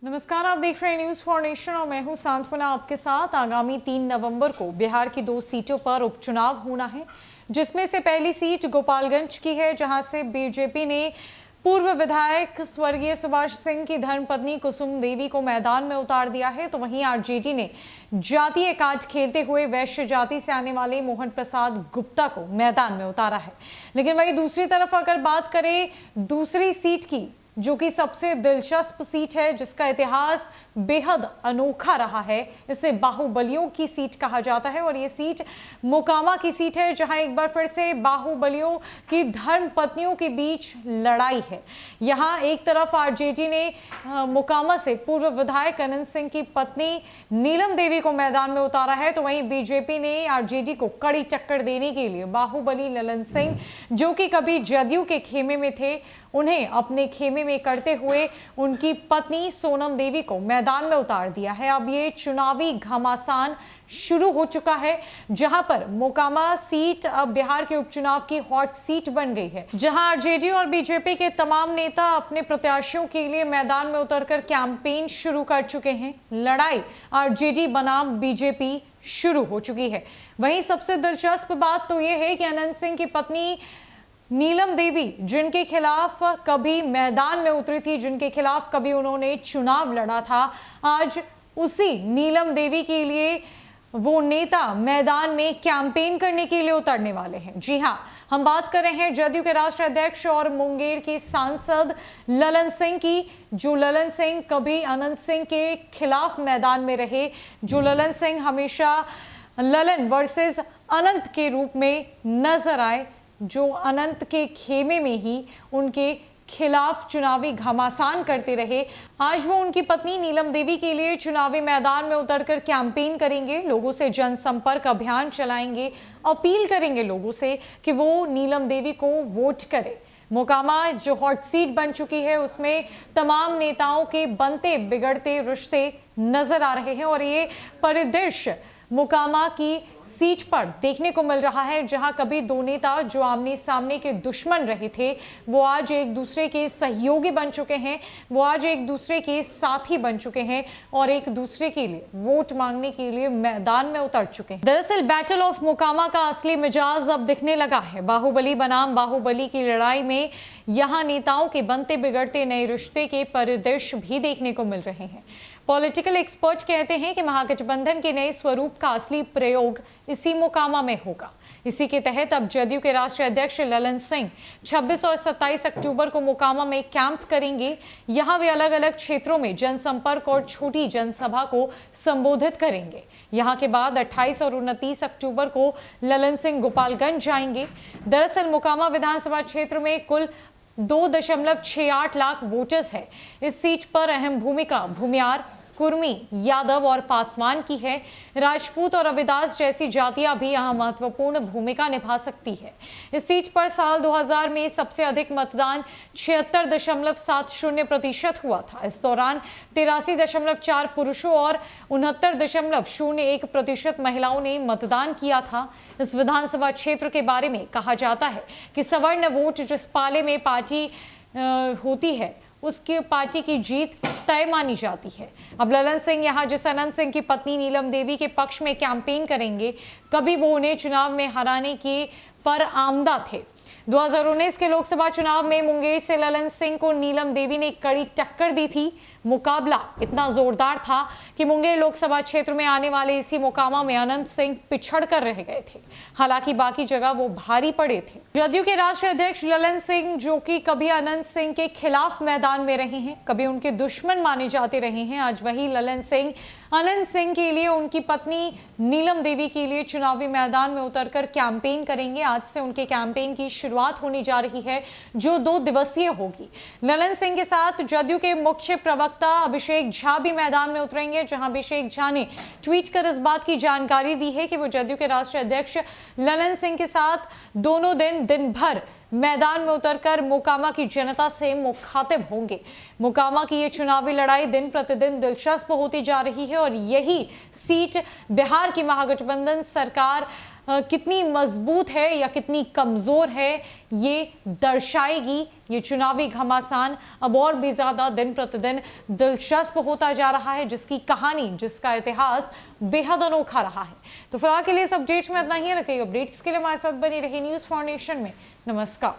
नमस्कार, आप देख रहे हैं न्यूज फॉर नेशन और मैं हूं सांत्वना आपके साथ। आगामी 3 नवंबर को बिहार की 2 सीटों पर उपचुनाव होना है, जिसमें से पहली सीट गोपालगंज की है, जहां से बीजेपी ने पूर्व विधायक स्वर्गीय सुभाष सिंह की धर्मपत्नी कुसुम देवी को मैदान में उतार दिया है। तो वहीं आरजेडी ने जातीय कार्ड खेलते हुए वैश्य जाति से आने वाले मोहन प्रसाद गुप्ता को मैदान में उतारा है। लेकिन वहीं दूसरी तरफ अगर बात करें दूसरी सीट की, जो कि सबसे दिलचस्प सीट है, जिसका इतिहास बेहद अनोखा रहा है, इसे बाहुबलियों की सीट कहा जाता है और ये सीट मोकामा की सीट है, जहां एक बार फिर से बाहुबलियों की धर्म पत्नियों के बीच लड़ाई है। यहां एक तरफ आरजेडी ने मोकामा से पूर्व विधायक अनंत सिंह की पत्नी नीलम देवी को मैदान में उतारा है, तो वहीं बीजेपी ने आरजेडी को कड़ी टक्कर देने के लिए बाहुबली ललन सिंह, जो कि कभी जदयू के खेमे में थे, उन्हें अपने खेमे में करते हुए उनकी पत्नी सोनम देवी को मैदान में उतार दिया है। अब ये चुनावी घमासान शुरू हो चुका है, जहां पर मोकामा सीट अब बिहार के उपचुनाव की हॉट सीट बन गई है, जहां आरजेडी और बीजेपी के तमाम नेता अपने प्रत्याशियों के लिए मैदान में उतरकर कैंपेन शुरू कर चुके हैं। लड़ाई आरजेडी बनाम बीजेपी शुरू हो चुकी है। वहीं सबसे दिलचस्प बात तो यह है कि अनंत सिंह की पत्नी नीलम देवी, जिनके खिलाफ कभी मैदान में उतरी थी, जिनके खिलाफ कभी उन्होंने चुनाव लड़ा था, आज उसी नीलम देवी के लिए वो नेता मैदान में कैंपेन करने के लिए उतरने वाले हैं। जी हां, हम बात कर रहे हैं जदयू के राष्ट्रीय अध्यक्ष और मुंगेर के सांसद ललन सिंह की, जो ललन सिंह कभी अनंत सिंह के खिलाफ मैदान में रहे, जो ललन सिंह हमेशा ललन वर्सेस अनंत के रूप में नजर आए, जो अनंत के खेमे में ही उनके खिलाफ चुनावी घमासान करते रहे। आज वो उनकी पत्नी नीलम देवी के लिए चुनावी मैदान में उतरकर कैंपेन करेंगे, लोगों से जनसंपर्क अभियान चलाएंगे, अपील करेंगे लोगों से कि वो नीलम देवी को वोट करें। मोकामा जो हॉट सीट बन चुकी है, उसमें तमाम नेताओं के बनते बिगड़ते रिश्ते नजर आ रहे हैं और ये परिदृश्य मोकामा की सीट पर देखने को मिल रहा है, जहां कभी दो नेता जो आमने सामने के दुश्मन रहे थे, वो आज एक दूसरे के सहयोगी बन चुके हैं, वो आज एक दूसरे के साथी बन चुके हैं और एक दूसरे के लिए वोट मांगने के लिए मैदान में उतर चुके हैं। दरअसल बैटल ऑफ मोकामा का असली मिजाज अब दिखने लगा है। बाहुबली बनाम बाहुबली की लड़ाई में यहाँ नेताओं के बनते बिगड़ते नए रिश्ते के परिदृश्य भी देखने को मिल रहे हैं। पॉलिटिकल एक्सपर्ट कहते हैं कि महागठबंधन के नए स्वरूप का असली प्रयोग इसी मोकामा में होगा। इसी के तहत अब जदयू के राष्ट्रीय अध्यक्ष ललन सिंह 26 और 27 अक्टूबर को मोकामा में कैंप करेंगे। यहां वे अलग अलग क्षेत्रों में जनसंपर्क और छोटी जनसभा को संबोधित करेंगे। यहां के बाद 28 और 29 अक्टूबर को ललन सिंह गोपालगंज जाएंगे। दरअसल मोकामा विधानसभा क्षेत्र में कुल 2.68 लाख वोटर्स है। इस सीट पर अहम भूमिका भूमियार, कुर्मी, यादव और पासवान की है। राजपूत और रविदास जैसी जातियां भी यहाँ महत्वपूर्ण भूमिका निभा सकती है। इस सीट पर साल 2000 में सबसे अधिक मतदान 76.70% हुआ था। इस दौरान 83.4 पुरुषों और 69.01% महिलाओं ने मतदान किया था। इस विधानसभा क्षेत्र के बारे में कहा जाता है कि सवर्ण वोट जिस पाले में पार्टी होती है, उसकी पार्टी की जीत तय मानी जाती है। अब ललन सिंह यहाँ जिस अनंत सिंह की पत्नी नीलम देवी के पक्ष में कैंपेन करेंगे, कभी वो उन्हें चुनाव में हराने के पर आमदा थे। 2019 के लोकसभा चुनाव में मुंगेर से ललन सिंह को नीलम देवी ने कड़ी टक्कर दी थी। मुकाबला इतना जोरदार था कि मुंगेर लोकसभा क्षेत्र में आने वाले इसी मोकामा में अनंत सिंह पिछड़ कर रह गए थे। हालांकि बाकी जगह वो भारी पड़े थे। जदयू के राष्ट्रीय अध्यक्ष ललन सिंह, जो कि कभी अनंत सिंह के खिलाफ मैदान में रहे हैं, कभी उनके दुश्मन माने जाते रहे हैं, आज वही ललन सिंह अनंत सिंह के लिए, उनकी पत्नी नीलम देवी के लिए चुनावी मैदान में उतरकर कैंपेन करेंगे। आज से उनके कैंपेन की शुरुआत होने जा रही है, जो 2 दिवसीय होगी। ललन सिंह के साथ जदयू के मुख्य प्रवक्ता अभिषेक झा भी मैदान में उतरेंगे, जहां अभिषेक झा ने ट्वीट कर इस बात की जानकारी दी है कि वो जदयू के राष्ट्रीय अध्यक्ष ललन सिंह के साथ दोनों दिन भर मैदान में उतरकर मोकामा की जनता से मुखातिब होंगे। मोकामा की ये चुनावी लड़ाई दिन प्रतिदिन दिलचस्प होती जा रही है और यही सीट बिहार की महागठबंधन सरकार कितनी मजबूत है या कितनी कमजोर है ये दर्शाएगी। ये चुनावी घमासान अब और भी ज्यादा दिन प्रतिदिन दिलचस्प होता जा रहा है, जिसकी कहानी, जिसका इतिहास बेहद अनोखा रहा है। तो फिलहाल के लिए इस अपडेट में इतना ही है। कई अपडेट्स के लिए हमारे साथ बनी रही न्यूज़ फॉर नेशन में। नमस्कार।